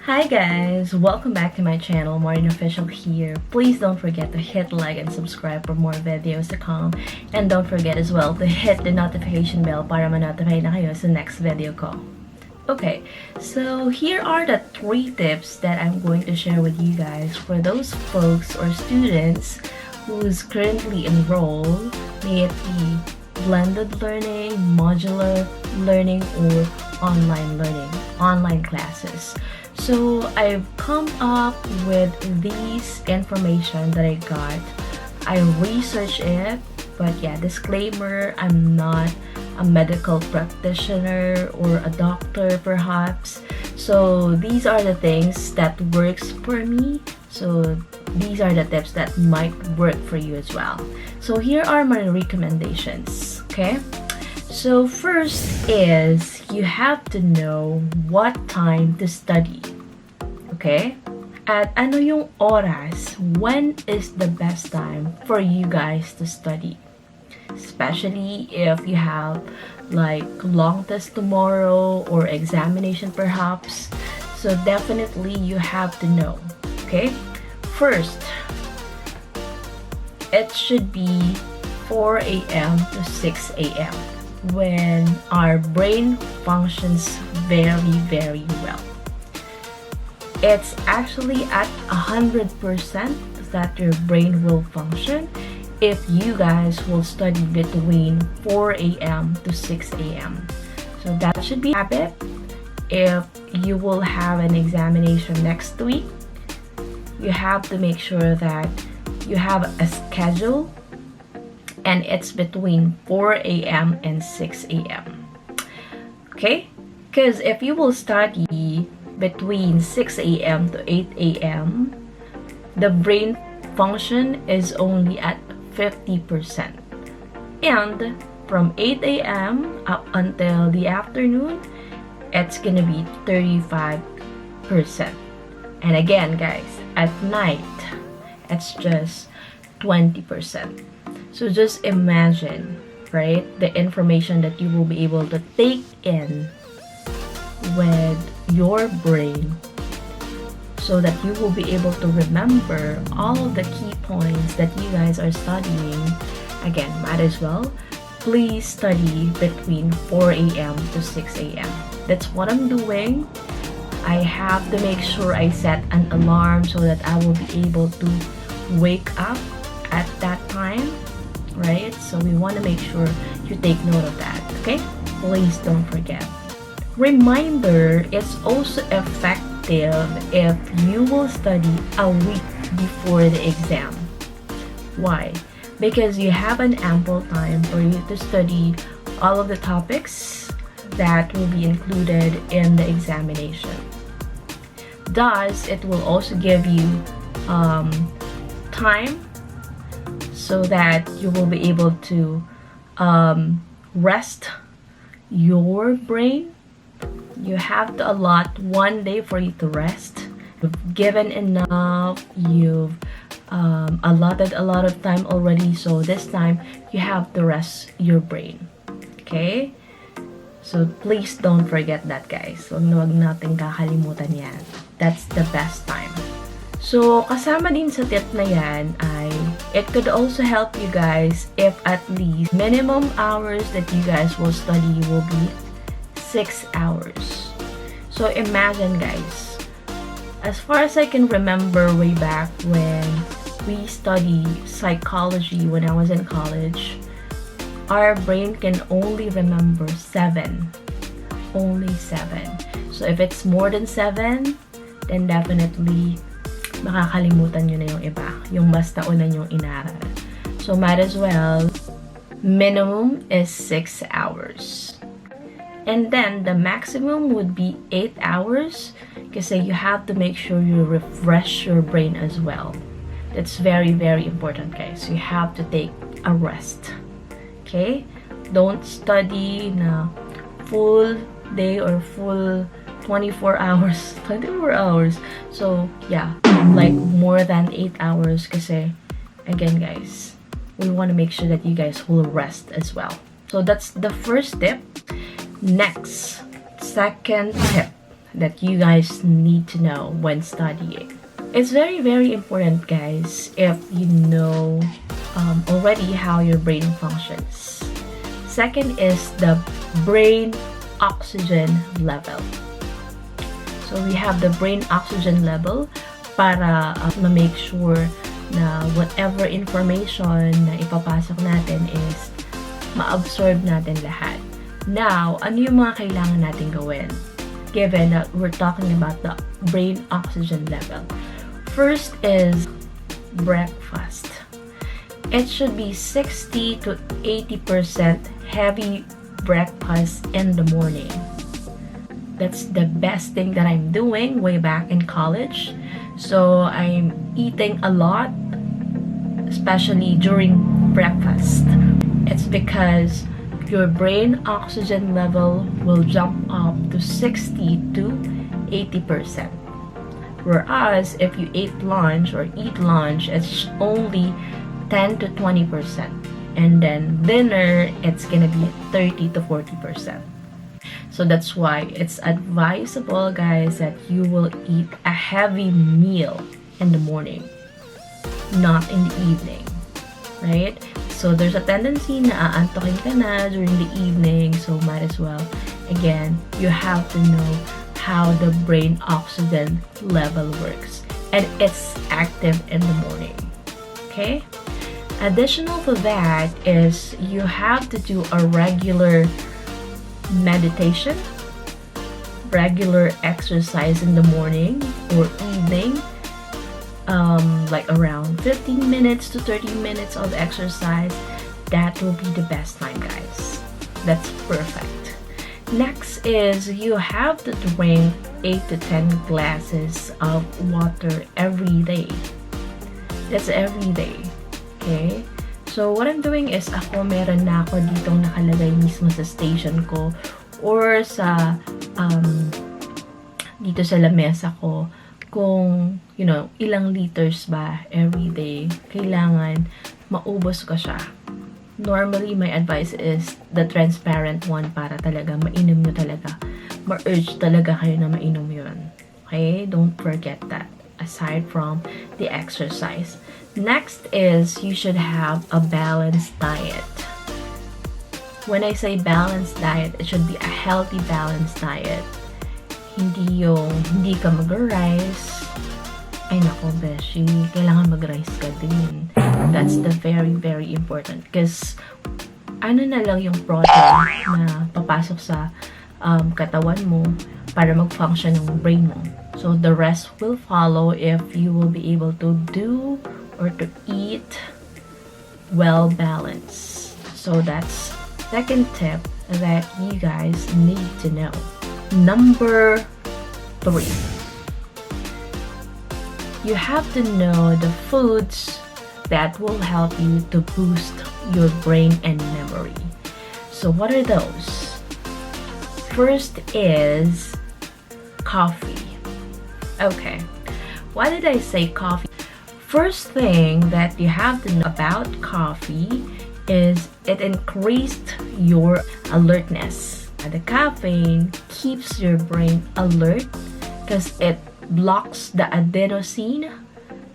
Hi guys! Welcome back to my channel, Martin Official here. Please don't forget to hit like and subscribe for more videos to come. And don't forget as well to hit the notification bell para ma-notify na kayo sa next video ko. Okay, so here are the 3 tips that I'm going to share with you guys for those folks or students who's currently enrolled, may it be blended learning, modular learning, or online learning, online classes. So I've come up with these information that I got. I researched it, but yeah, disclaimer, I'm not a medical practitioner or a doctor perhaps. So these are the things that works for me. So these are the tips that might work for you as well. So here are my recommendations, okay? So first is you have to know what time to study. Okay? At ano yung oras, when is the best time for you guys to study? Especially if you have like long test tomorrow or examination perhaps. So definitely you have to know. Okay? First, it should be 4 a.m. to 6 a.m. when our brain functions very, very well. It's actually at 100% that your brain will function if you guys will study between 4 a.m. to 6 a.m. So that should be a habit. If you will have an examination next week, you have to make sure that you have a schedule and it's between 4 a.m. and 6 a.m. Okay? Because if you will study between 6 a.m. to 8 a.m., the brain function is only at 50%. And from 8 a.m. up until the afternoon, it's gonna be 35%. And again, guys, at night, it's just 20%. So just imagine, right, the information that you will be able to take in with your brain so that you will be able to remember all of the key points that you guys are studying. Again, might as well please study between 4 a.m. to 6 a.m. That's what I'm doing. I have to make sure I set an alarm so that I will be able to wake up at that time, right? So we want to make sure you take note of that, okay? Please don't forget. Reminder, it's also effective if you will study a week before the exam. Why? Because you have an ample time for you to study all of the topics that will be included in the examination. Thus, it will also give you time so that you will be able to rest your brain. You have to allot 1 day for you to rest. You've given enough, you've allotted a lot of time already, so this time you have to rest your brain. Okay? So please don't forget that, guys. Huwag nating kakalimutan yan. That's the best time. So, kasama din sa tip na yan ay it could also help you guys if at least minimum hours that you guys will study will be 6 hours. So imagine, guys, as far as I can remember way back when we studied psychology when I was in college, our brain can only remember 7. Only 7. So if it's more than 7, then definitely makakalimutan nyo na yung iba, yung mas naunan yung inaral. So might as well, minimum is 6 hours. And then the maximum would be 8 hours kasi you have to make sure you refresh your brain as well. That's very, very important, guys. You have to take a rest. Okay? Don't study na full day or full 24 hours. 24 hours. So, yeah. Like more than 8 hours kasi, again, guys, we want to make sure that you guys will rest as well. So, that's the first tip. Next, second tip. that you guys need to know when studying. It's very, very important, guys, if you know already how your brain functions. Second is the brain oxygen level. So we have the brain oxygen level para ma-make sure na whatever information na ipapasok natin is ma-absorb natin lahat. Now, ano yung mga kailangan natin gawin? Given that we're talking about the brain oxygen level. First is breakfast. It should be 60 to 80% heavy breakfast in the morning. That's the best thing that I'm doing way back in college. So I'm eating a lot, especially during breakfast. It's because your brain oxygen level will jump up to 60 to 80%. Whereas if you eat lunch, it's only 10 to 20%. And then dinner, it's gonna be 30 to 40%. So that's why it's advisable, guys, that you will eat a heavy meal in the morning, not in the evening, right? So there's a tendency na aantokin ka na during the evening, so might as well. Again, you have to know how the brain oxygen level works, and it's active in the morning, okay? Additional to that is you have to do a regular meditation, regular exercise in the morning or evening, like around 15 minutes to 30 minutes of exercise. That will be the best time, guys. That's perfect. Next is you have to drink 8 to 10 glasses of water every day. That's every day. Okay? So, what I'm doing is meron na ako ditong nakalagay mismo sa station ko or sa, dito sa lamesa ko kung, ilang liters ba every day kailangan maubos ko siya. Normally, my advice is the transparent one para talaga mainom nyo talaga. Ma-urge talaga kayo na mainom yun. Okay? Don't forget that. Aside from the exercise. Next is you should have a balanced diet. When I say balanced diet, it should be a healthy balanced diet. Hindi ka mag-rice. Ay nako, beshi, kailangan mag-rice ka din. That's the very, very important. Because ano na lang yung protein na papasok sa katawan mo para mag-function yung brain mo. So the rest will follow if you will be able to do or to eat well balanced. So that's second tip that you guys need to know. Number 3. You have to know the foods that will help you to boost your brain and memory. So what are those? First is coffee. Okay, why did I say coffee? First thing that you have to know about coffee is it increased your alertness. The caffeine keeps your brain alert because it blocks the adenosine.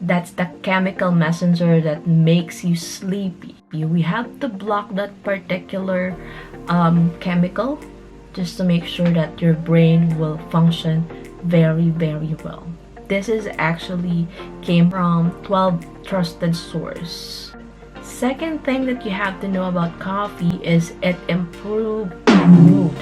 That's the chemical messenger that makes you sleepy. We have to block that particular chemical just to make sure that your brain will function very, very well. This is actually came from 12 trusted source. Second thing that you have to know about coffee is it improves mood.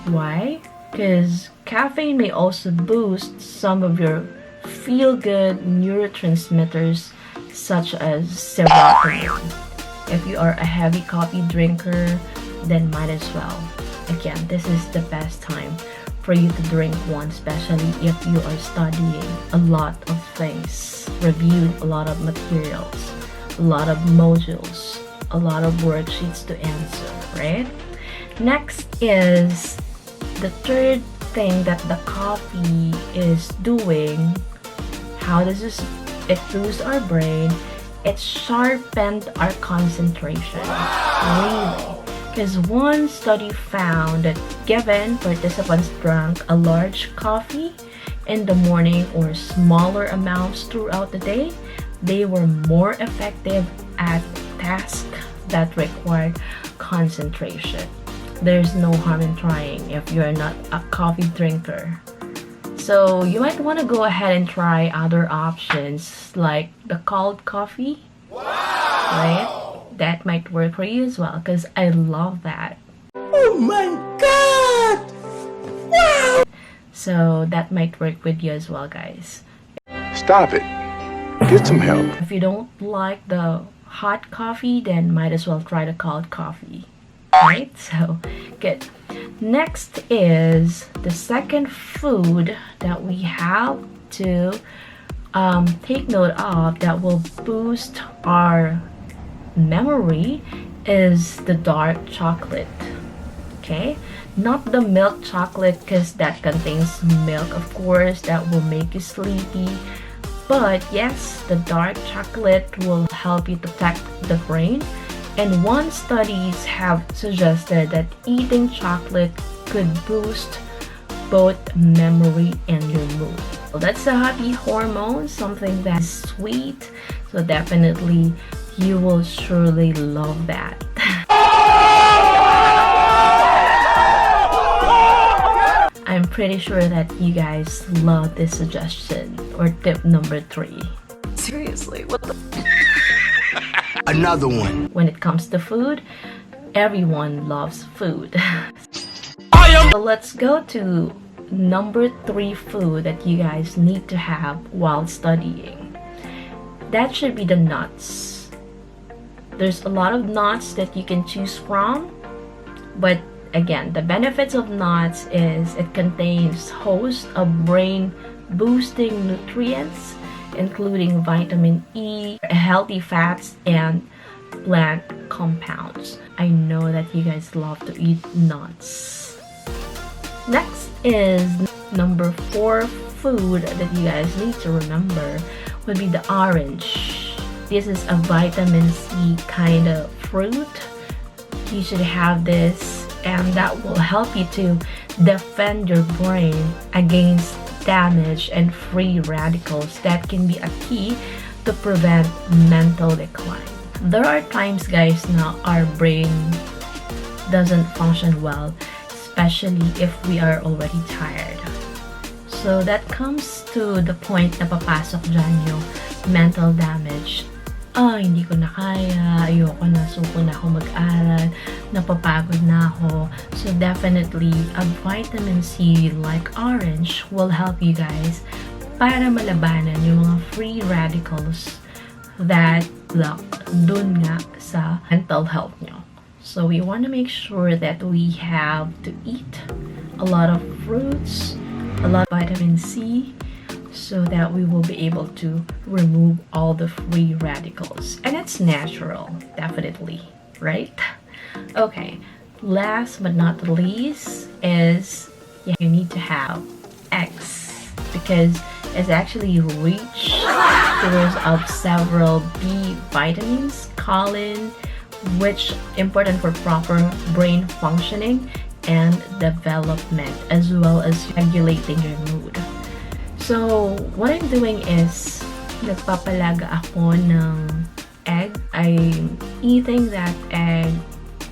Why? Because caffeine may also boost some of your feel-good neurotransmitters such as serotonin. If you are a heavy coffee drinker, then might as well. Again, this is the best time for you to drink one, especially if you are studying a lot of things, reviewing a lot of materials, a lot of modules, a lot of worksheets to answer, right? Next is the third thing that the coffee is doing. How does it boost our brain? It sharpened our concentration. Really. Because one study found that given participants drank a large coffee in the morning or smaller amounts throughout the day, they were more effective at tasks that required concentration. There's no harm in trying if you're not a coffee drinker. So you might want to go ahead and try other options like the cold coffee, right? That might work for you as well, because I love that. Oh my god! Wow! So that might work with you as well, guys. Stop it. Get some help. If you don't like the hot coffee, then might as well try the cold coffee. Right? So, good. Next is the second food that we have to take note of that will boost our memory is the dark chocolate. Okay, not the milk chocolate, because that contains milk, of course, that will make you sleepy. But yes, the dark chocolate will help you protect the brain. And one studies have suggested that eating chocolate could boost both memory and your mood. So that's the happy hormone, something that's sweet. So definitely you will surely love that. I'm pretty sure that you guys love this suggestion or tip number 3. Seriously, what the? Another one. When it comes to food, everyone loves food. So let's go to number 3 food that you guys need to have while studying. That should be the nuts. There's a lot of nuts that you can choose from, but again, the benefits of nuts is it contains host of brain boosting nutrients, including vitamin E, healthy fats, and plant compounds. I know that you guys love to eat nuts. Next is number 4 food that you guys need to remember would be the orange. This is a vitamin C kind of fruit. You should have this, and that will help you to defend your brain against damage and free radicals that can be a key to prevent mental decline. There are times, guys, na our brain doesn't function well, especially if we are already tired. So that comes to the point na papasok dyan yung mental damage. Hindi ko na kaya, ayoko na, suko na ako mag-aral, napapagod na ako. So definitely, a vitamin C like orange will help you guys para malabanan yung mga free radicals that block dun nga sa mental health nyo. So we want to make sure that we have to eat a lot of fruits, a lot of vitamin C, so that we will be able to remove all the free radicals. And it's natural, definitely, right? Okay, last but not least is you need to have eggs, because it's actually rich source of several B vitamins, choline, which important for proper brain functioning and development, as well as regulating your mood. So, what I'm doing is, nagpapalaga ako ng egg. I'm eating that egg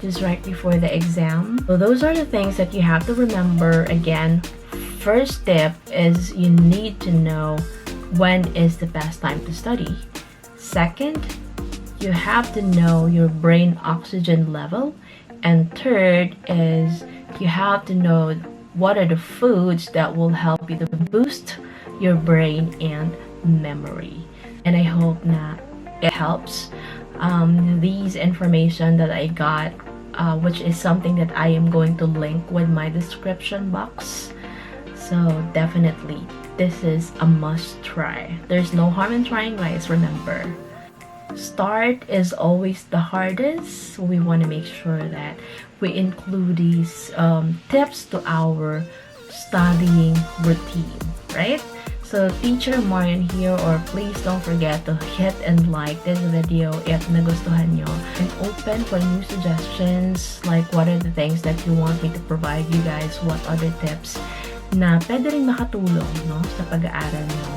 just right before the exam. So, those are the things that you have to remember. Again, first tip is you need to know when is the best time to study. Second, you have to know your brain oxygen level. And third is you have to know what are the foods that will help you to boost your brain and memory. And I hope na it helps. These information that I got, which is something that I am going to link with my description box. So definitely, this is a must try. There's no harm in trying, guys, remember. Start is always the hardest. We want to make sure that we include these tips to our studying routine, right? So, Teacher Marian here, or please don't forget to hit and like this video if nagustuhan nyo. I'm open for new suggestions, like what are the things that you want me to provide you guys, what other tips na pwede rin makatulong, no, sa pag-aaral nyo.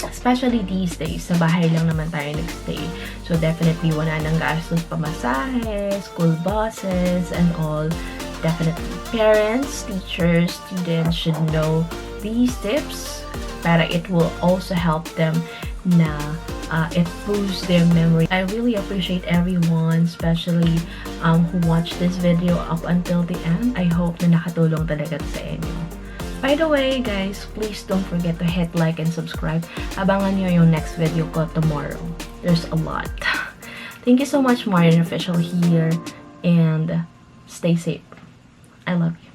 Especially these days, sa bahay lang naman tayo nagstay. So, definitely wala nang gastos pamasahe, school buses, and all. Definitely, parents, teachers, students should know these tips para it will also help them na it boosts their memory. I really appreciate everyone, especially who watched this video up until the end. I hope na nakatulong talaga sa inyo. By the way, guys, please don't forget to hit like and subscribe. Abangan nyo yung next video ko tomorrow. There's a lot. Thank you so much, Marian Official here, and stay safe. I love you.